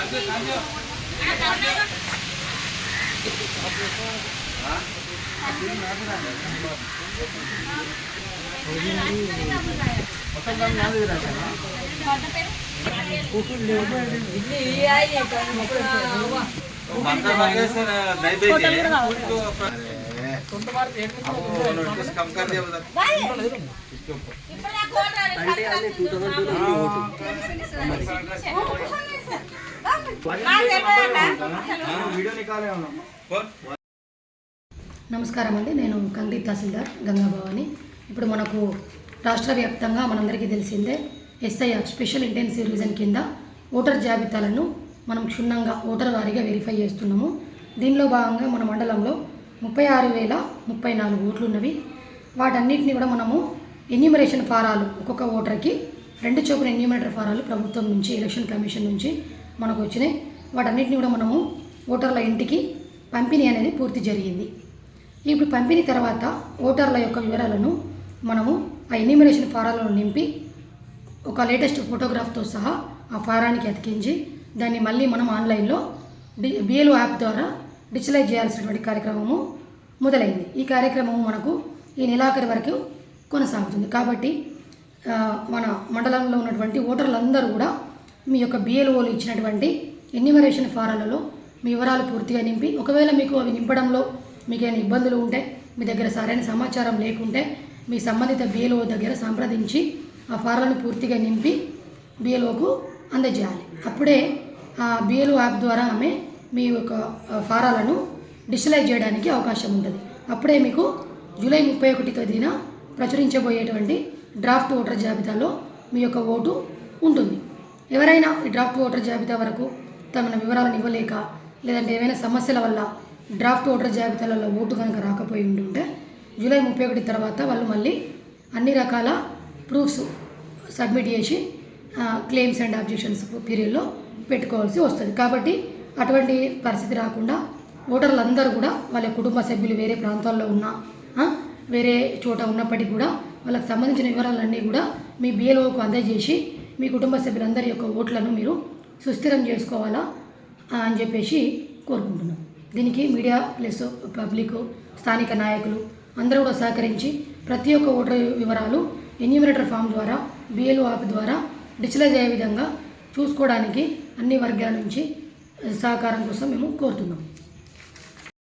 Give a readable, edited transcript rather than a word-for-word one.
कम कर दिया నమస్కారం అండి. నేను కంది తహసీల్దార్ గంగాభవాని. ఇప్పుడు మనకు రాష్ట్ర వ్యాప్తంగా మనందరికీ తెలిసిందే ఎస్ఐఆర్ స్పెషల్ ఇంటెన్సివ్ రివిజన్ కింద ఓటర్ జాబితాలను మనం క్షుణ్ణంగా ఓటర్ వారీగా వెరిఫై చేస్తున్నాము. దీనిలో భాగంగా మన మండలంలో 36,034 ఓట్లు ఉన్నవి. వాటన్నిటిని కూడా మనము ఎన్యూమరేషన్ ఫారాలు ఒక్కొక్క ఓటర్కి 2 చొప్పున ఎన్యూమరేటర్ ఫారాలు ప్రభుత్వం నుంచి ఎలక్షన్ కమిషన్ నుంచి మనకు వచ్చినాయి. వాటన్నిటిని కూడా మనము ఓటర్ల ఇంటికి పంపిణీ అనేది పూర్తి జరిగింది. ఇప్పుడు పంపిణీ తర్వాత ఓటర్ల యొక్క వివరాలను మనము ఆ ఎన్యూమరేషన్ ఫారాలను నింపి ఒక లేటెస్ట్ ఫోటోగ్రాఫ్తో సహా ఆ ఫారానికి అతికించి దాన్ని మళ్ళీ మనం ఆన్లైన్లో బిఎల్ఓ యాప్ ద్వారా డిజిటలైజ్ చేయాల్సినటువంటి కార్యక్రమము మొదలైంది. ఈ కార్యక్రమము మనకు ఈ నెలాఖరు వరకు కొనసాగుతుంది. కాబట్టి మన మండలంలో ఉన్నటువంటి ఓటర్లందరూ కూడా మీ యొక్క బిఎల్ఓలు ఇచ్చినటువంటి ఎన్యూమరేషన్ ఫారాలలో మీ వివరాలు పూర్తిగా నింపి, ఒకవేళ మీకు అవి నింపడంలో మీకు ఏమైనా ఇబ్బందులు ఉంటే, మీ దగ్గర సరైన సమాచారం లేకుంటే మీ సంబంధిత బిఎల్ఓ దగ్గర సంప్రదించి ఆ ఫారాలను పూర్తిగా నింపి బిఎల్ఓకు అందజేయాలి. అప్పుడే ఆ బిఎల్ఓ యాప్ ద్వారా ఆమె మీ యొక్క ఫారాలను డిజిటలైజ్ చేయడానికి అవకాశం ఉంటుంది. అప్పుడే మీకు జూలై 31 తేదీన ప్రచురించబోయేటువంటి డ్రాఫ్ట్ ఓటర్ జాబితాలో మీ యొక్క ఓటు ఉంటుంది. ఎవరైనా ఈ డ్రాఫ్ట్ ఓటర్ జాబితా వరకు తమ వివరాలను ఇవ్వలేక, లేదంటే ఏమైనా సమస్యల వల్ల డ్రాఫ్ట్ ఓటర్ జాబితాలలో ఓటు కనుక రాకపోయి ఉంటుంటే జూలై 31 తర్వాత వాళ్ళు మళ్ళీ అన్ని రకాల ప్రూఫ్స్ సబ్మిట్ చేసి క్లెయిమ్స్ అండ్ అబ్జెక్షన్స్ పీరియడ్లో పెట్టుకోవాల్సి వస్తుంది. కాబట్టి అటువంటి పరిస్థితి రాకుండా ఓటర్లందరూ కూడా వాళ్ళ కుటుంబ సభ్యులు వేరే ప్రాంతాల్లో ఉన్నా, వేరే చోట ఉన్నప్పటికీ కూడా వాళ్ళకి సంబంధించిన వివరాలన్నీ కూడా మీ బిఎల్ఓకు అందజేసి మీ కుటుంబ సభ్యులందరి యొక్క ఓట్లను మీరు సుస్థిరం చేసుకోవాలా అని చెప్పేసి కోరుకుంటున్నాం. దీనికి మీడియా ప్లస్ పబ్లిక్, స్థానిక నాయకులు అందరూ కూడా సహకరించి ప్రతి ఒక్క ఓటర్ వివరాలు ఎన్యూమరేటర్ ఫామ్ ద్వారా బిఎల్ఓ యాప్ ద్వారా డిజిటలైజ్ అయ్యే విధంగా చూసుకోవడానికి అన్ని వర్గాల నుంచి సహకారం కోసం మేము కోరుతున్నాం.